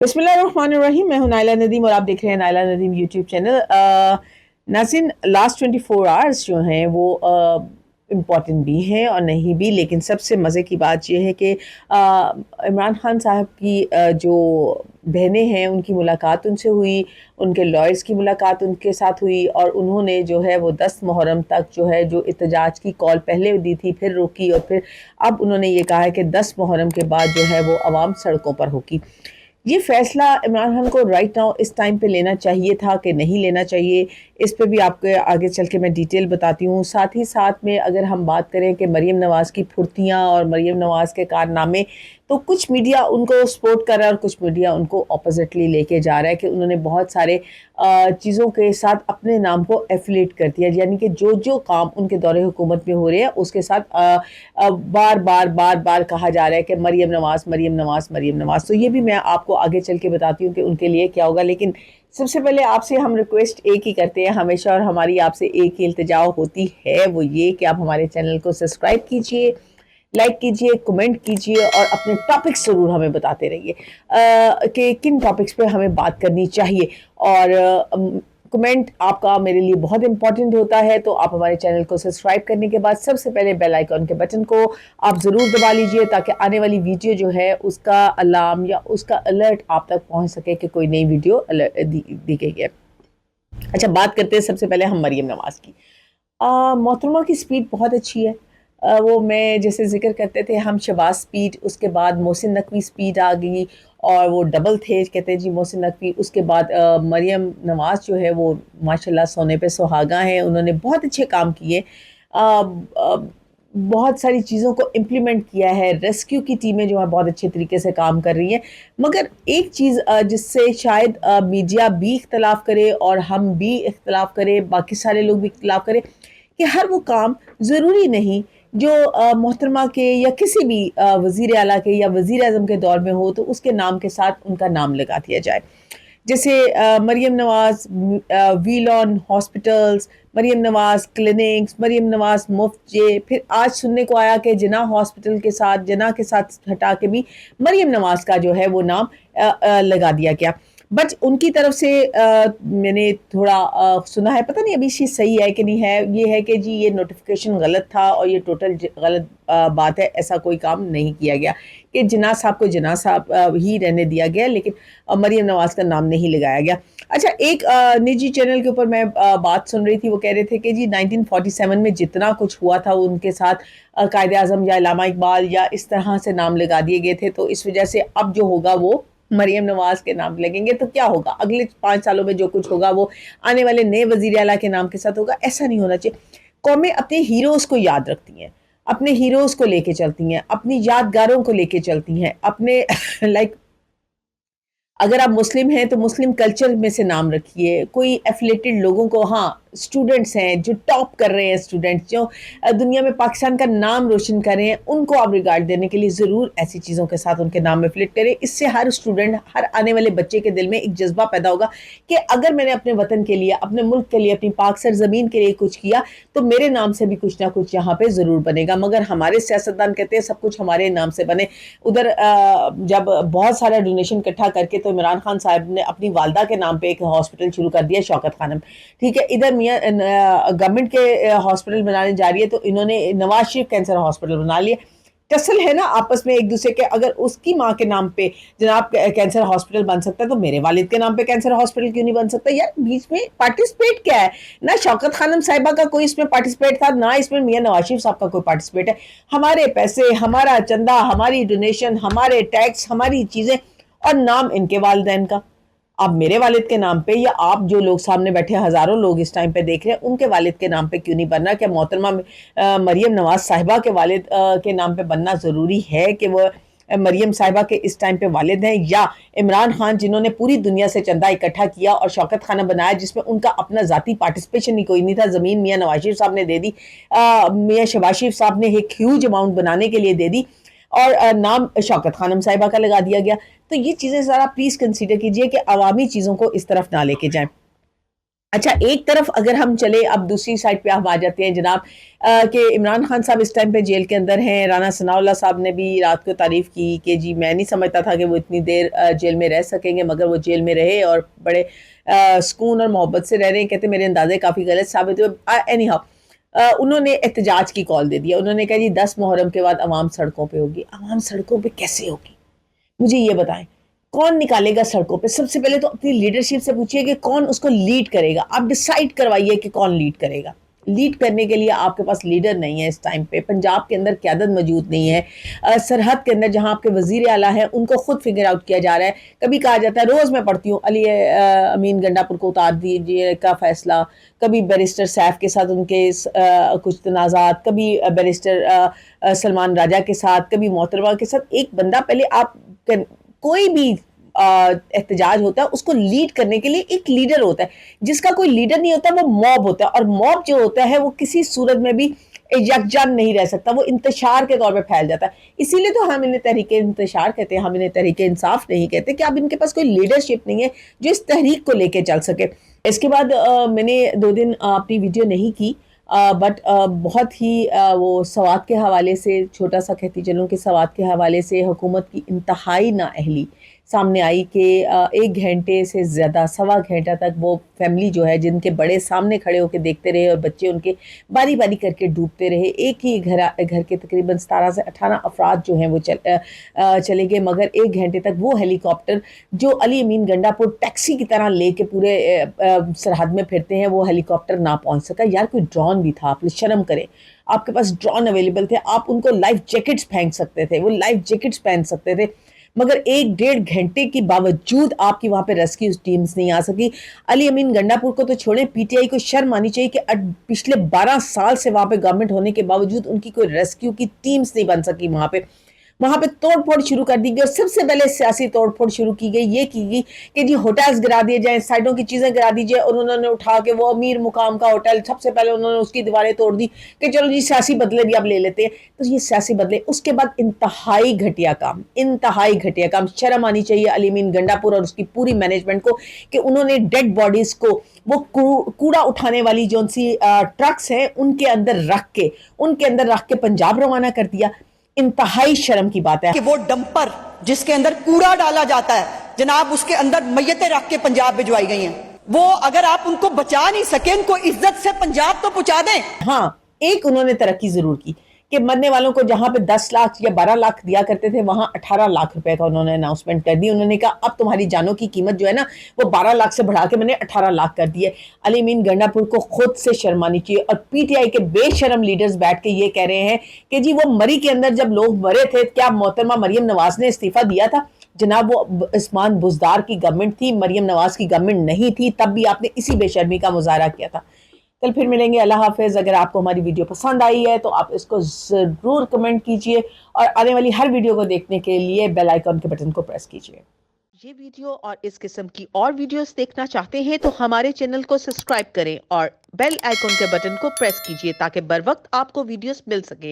बिस्मिल्लाहिर्रहमानिर्रहीम। मैं हूं नाइला नदीम और आप देख रहे हैं नाइला नदीम यूट्यूब चैनल। नाज़रीन, लास्ट 24 आवर्स जो हैं वो इम्पॉर्टेंट भी हैं और नहीं भी, लेकिन सबसे मज़े की बात यह है कि इमरान खान साहब की जो बहनें हैं उनकी मुलाकात उनसे हुई, उनके लॉयर्स की मुलाकात उनके साथ हुई और उन्होंने जो है वो 10 मुहर्रम तक जो है जो एहतजाज की कॉल पहले दी थी, फिर रोकी और फिर अब उन्होंने ये कहा है कि 10 मुहर्रम के बाद जो है वो अवाम सड़कों पर होगी। ये फैसला इमरान खान को राइट नाउ इस टाइम पे लेना चाहिए था कि नहीं लेना चाहिए, इस पे भी आपको आगे चल के मैं डिटेल बताती हूँ। साथ ही साथ में अगर हम बात करें कि मरीम नवाज़ की फुर्तियाँ और मरीम नवाज़ के कारनामे, तो कुछ मीडिया उनको सपोर्ट कर रहा है और कुछ मीडिया उनको ऑपोजिटली लेके जा रहा है कि उन्होंने बहुत सारे चीज़ों के साथ अपने नाम को एफिलेट कर दिया, यानी कि जो जो काम उनके दौरे हुकूमत में हो रहे हैं उसके साथ बार बार बार बार कहा जा रहा है कि मरीम नवाज़ मरीम नवाज़ मरीम नवाज़। तो ये भी मैं आपको आगे चल के बताती हूँ कि उनके लिए क्या होगा, लेकिन सबसे पहले आपसे हम रिक्वेस्ट एक ही करते हैं हमेशा, और हमारी आपसे एक ही इल्तिजा होती है, वो ये कि आप हमारे चैनल को सब्सक्राइब कीजिए, लाइक कीजिए, कमेंट कीजिए और अपने टॉपिक्स ज़रूर हमें बताते रहिए कि किन टॉपिक्स पे हमें बात करनी चाहिए। और कमेंट आपका मेरे लिए बहुत इंपॉर्टेंट होता है, तो आप हमारे चैनल को सब्सक्राइब करने के बाद सबसे पहले बेल आइकॉन के बटन को आप ज़रूर दबा लीजिए ताकि आने वाली वीडियो जो है उसका अलार्म या उसका अलर्ट आप तक पहुंच सके कि कोई नई वीडियो दी गई है। अच्छा, बात करते हैं सबसे पहले हम मरीम नवाज़ की। मोहतरमा की स्पीड बहुत अच्छी है। वो मैं जैसे ज़िक्र करते थे हम शहबाज स्पीड, उसके बाद मोहसिन नकवी स्पीड आ गई और वो डबल थे कहते हैं जी मोहसिन नकवी। उसके बाद मरीम नवाज़ जो है वो माशाल्लाह सोने पे सुहागा हैं, उन्होंने बहुत अच्छे काम किए, बहुत सारी चीज़ों को इम्प्लीमेंट किया है। रेस्क्यू की टीमें जो है बहुत अच्छे तरीके से काम कर रही हैं। मगर एक चीज़ जिससे शायद मीडिया भी इख्तलाफ करे और हम भी इख्तलाफ करें, बाकी सारे लोग भी इख्तलाफ करें कि हर वो काम ज़रूरी नहीं जो मोहतरमा के या किसी भी वज़ीर आला के या वज़ीर आज़म के दौर में हो तो उसके नाम के साथ उनका नाम लगा दिया जाए। जैसे मरीम नवाज़ वीलॉन हॉस्पिटल्स, मरीम नवाज़ क्लिनिक्स, मरीम नवाज़ मुफ्त जे, फिर आज सुनने को आया कि जिना हॉस्पिटल के साथ, जिना के साथ हटा के भी मरीम नवाज़ का जो है वो नाम लगा दिया गया। बट उनकी तरफ से मैंने थोड़ा सुना है, पता नहीं अभी चीज़ सही है कि नहीं है, ये है कि जी ये नोटिफिकेशन गलत था और ये टोटल गलत बात है। ऐसा कोई काम नहीं किया गया कि जिना साहब को जिना साहब ही रहने दिया गया, लेकिन मरीम नवाज़ का नाम नहीं लगाया गया। अच्छा, एक निजी चैनल के ऊपर मैं बात सुन रही थी, वो कह रहे थे कि जी 1947 में जितना कुछ हुआ था उनके साथ कायदे आज़म या इल्लामा इकबाल या इस तरह से नाम लगा दिए गए थे, तो इस वजह से अब जो होगा वो मरीम नवाज़ के नाम लगेंगे। तो क्या होगा अगले 5 सालों में, जो कुछ होगा वो आने वाले नए वज़ीर आला के नाम के साथ होगा। ऐसा नहीं होना चाहिए। कौमें अपने हीरोज़ को याद रखती हैं, अपने हीरोज़ को लेके चलती हैं, अपनी यादगारों को लेके चलती हैं, अपने लाइक अगर आप मुस्लिम हैं तो मुस्लिम कल्चर में से नाम रखिए, कोई एफिलेटेड लोगों को, हाँ स्टूडेंट्स हैं जो टॉप कर रहे हैं, स्टूडेंट्स जो दुनिया में पाकिस्तान का नाम रोशन कर रहे हैं, उनको आप रिगार्ड देने के लिए ज़रूर ऐसी चीज़ों के साथ उनके नाम एफिलेट करें। इससे हर स्टूडेंट, हर आने वाले बच्चे के दिल में एक जज्बा पैदा होगा कि अगर मैंने अपने वतन के लिए, अपने मुल्क के लिए, अपनी पाक सरजमीन के लिए कुछ किया तो मेरे नाम से भी कुछ ना कुछ यहाँ पे ज़रूर बनेगा। मगर हमारे सियासतदान कहते हैं सब कुछ हमारे नाम से बने। उधर जब बहुत सारा डोनेशन इकट्ठा करके तो इमरान खान साहब ने अपनी वालदा के नाम पे एक हॉस्पिटल शुरू कर दिया, शौकत खानम, ठीक है। इधर मियाँ गवर्नमेंट के हॉस्पिटल बनाने जा रही है तो इन्होंने नवाज शरीफ कैंसर हॉस्पिटल बना लिए। टसल है ना आपस में एक दूसरे के। अगर उसकी माँ के नाम पे जनाब कैंसर हॉस्पिटल बन सकता है तो मेरे वालिद के नाम पे कैंसर हॉस्पिटल क्यों नहीं बन सकता? यार बीच में पार्टिसिपेट क्या है? ना शौकत खानम साहिबा का कोई इसमें पार्टिसिपेट था, ना इसमें मियाँ नवाज शरीफ साहब का कोई पार्टिसिपेट है। हमारे पैसे, हमारा चंदा, हमारी डोनेशन, हमारे टैक्स, हमारी चीज़ें, और नाम इनके वालिदैन का। अब मेरे वालिद के नाम पे या आप जो लोग सामने बैठे हज़ारों लोग इस टाइम पे देख रहे हैं उनके वालिद के नाम पे क्यों नहीं बनना? क्या मोहतरमा मरीम नवाज साहिबा के वालिद के नाम पे बनना ज़रूरी है कि वो मरीम साहिबा के इस टाइम पे वालिद हैं, या इमरान खान जिन्होंने पूरी दुनिया से चंदा इकट्ठा किया और शौकत खाना बनाया जिसमें उनका अपना ज़ाती पार्टिसिपेशन ही कोई नहीं था? ज़मीन मियाँ नवाज शरीफ साहब ने दे दी, मियाँ शहबाज शरीफ साहब ने एक ह्यूज अमाउंट बनाने के लिए दे दी और नाम शौकत खानम साहिबा का लगा दिया गया। तो ये चीज़ें ज़रा प्लीज़ कंसीडर कीजिए कि अवामी चीज़ों को इस तरफ ना लेके जाएं। अच्छा, एक तरफ अगर हम चले, अब दूसरी साइड पे हम आ जाते हैं जनाब, कि इमरान खान साहब इस टाइम पे जेल के अंदर हैं। राना सनाउल्लाह साहब ने भी रात को तारीफ की कि जी मैं नहीं समझता था कि वो इतनी देर जेल में रह सकेंगे, मगर वो जेल में रहे और बड़े सुकून और मोहब्बत से रह रहे हैं। कहते मेरे अंदाजे काफ़ी गलत साबित हुए। एनी हाउ, उन्होंने एहतजाज की कॉल दे दिया। उन्होंने कहा जी 10 मुहर्रम के बाद अवाम सड़कों पे होगी। अवाम सड़कों पे कैसे होगी, मुझे ये बताएं, कौन निकालेगा सड़कों पे? सबसे पहले तो अपनी लीडरशिप से पूछिए कि कौन उसको लीड करेगा। आप डिसाइड करवाइए कि कौन लीड करेगा। लीड करने के लिए आपके पास लीडर नहीं है इस टाइम पे। पंजाब के अंदर क़यादत मौजूद नहीं है। सरहद के अंदर जहां आपके वजीर आला है उनको खुद फिगर आउट किया जा रहा है। कभी कहा जाता है, रोज़ मैं पढ़ती हूँ, अली अमीन गंडापुर को उतार दीजिए का फैसला, कभी बैरिस्टर सैफ के साथ उनके कुछ तनाज़ात, कभी बैरिस्टर सलमान राजा के साथ, कभी मोहतरमा के साथ। एक बंदा, पहले आप कोई भी एहतजाज होता है उसको लीड करने के लिए एक लीडर होता है। जिसका कोई लीडर नहीं होता वो मॉब होता है, और मॉब जो होता है वो किसी सूरत में भी यकजान नहीं रह सकता, वो इंतशार के तौर पे फैल जाता है। इसीलिए तो हम इन्हें तहरीक इंतशार कहते हैं, हम इन्हें तहरीक इंसाफ नहीं कहते, कि अब इनके पास कोई लीडरशिप नहीं है जो इस तहरीक को लेके चल सके। इसके बाद मैंने 2 दिन अपनी वीडियो नहीं की, बट बहुत ही वो सवात के हवाले से, छोटा सा कहती चलूँ कि सवात के हवाले से हुकूमत की इंतहाई नाअहली सामने आई कि 1 घंटे से ज़्यादा, सवा घंटा तक वो फैमिली जो है, जिनके बड़े सामने खड़े होकर देखते रहे और बच्चे उनके बारी बारी करके डूबते रहे। एक ही घर के तकरीबन 17 से 18 अफराद जो हैं वो चले गए, मगर 1 घंटे तक वो हेलीकॉप्टर जो अली अमीन गंडापुर टैक्सी की तरह लेके पूरे सरहद में फिरते हैं, वो हेलीकॉप्टर ना पहुंच सका। यार कोई ड्रोन भी था, आप शर्म करें, आपके पास ड्रोन अवेलेबल थे, आप उनको लाइफ जैकेट्स फेंक सकते थे, वो लाइफ जैकेट्स पहन सकते थे, मगर 1 डेढ़ घंटे के बावजूद आपकी वहां पे रेस्क्यू टीम्स नहीं आ सकी। अली अमीन गंडापुर को तो छोड़ें, पीटीआई को शर्म आनी चाहिए कि पिछले 12 साल से वहां पे गवर्नमेंट होने के बावजूद उनकी कोई रेस्क्यू की टीम्स नहीं बन सकी। वहां पे तोड़फोड़ शुरू कर दी गई, और सबसे पहले सियासी तोड़फोड़ शुरू की गई, ये की गई कि जी होटल्स गिरा दिए जाएं, साइडों की चीजें गिरा दीजिए, और उन्होंने उठा के वो अमीर मुकाम का होटल, सबसे पहले उन्होंने उसकी दीवारें तोड़ दी कि चलो जी सियासी बदले भी अब ले लेते हैं। तो ये सियासी बदले, उसके बाद इंतहाई घटिया काम, इंतहाई घटिया काम। शर्म आनी चाहिए अली अमीन गंडापुर और उसकी पूरी मैनेजमेंट को कि उन्होंने डेड बॉडीज को वो कूड़ा उठाने वाली जो सी ट्रक्स हैं उनके अंदर रख के पंजाब रवाना कर दिया। इंतहाई शर्म की बात है कि वो डंपर जिसके अंदर कूड़ा डाला जाता है जनाब, उसके अंदर मैयतें रख के पंजाब भिजवाई गई हैं। वो अगर आप उनको बचा नहीं सके, उनको इज्जत से पंजाब तो पहुंचा दें। हाँ, एक उन्होंने तरक्की जरूर की कि मरने वालों को जहां पे 10 लाख या 12 लाख दिया करते थे, वहां 18 लाख रुपए का उन्होंने अनाउंसमेंट कर दी। उन्होंने कहा अब तुम्हारी जानों की कीमत जो है ना, वो 12 लाख से बढ़ा के मैंने 18 लाख कर दी है। अली अमीन गंडापुर को खुद से शर्म आनी चाहिए। और पीटीआई के बेशरम लीडर्स बैठ के ये कह रहे हैं कि जी वो मरी के अंदर जब लोग मरे थे, क्या मोहतरमा मरियम नवाज ने इस्तीफा दिया था? जनाब वो उस्मान बुज़दार की गवर्नमेंट थी, मरियम नवाज की गवर्नमेंट नहीं थी, तब भी आपने इसी बेशर्मी का मुजाहरा किया था। कल फिर मिलेंगे, अल्लाह हाफिज़। अगर आपको हमारी वीडियो पसंद आई है तो आप इसको ज़रूर कमेंट कीजिए, और आने वाली हर वीडियो को देखने के लिए बेल आइकन के बटन को प्रेस कीजिए। ये वीडियो और इस किस्म की और वीडियोस देखना चाहते हैं तो हमारे चैनल को सब्सक्राइब करें और बेल आइकन के बटन को प्रेस कीजिए ताकि बर वक्त आपको वीडियोस मिल सके।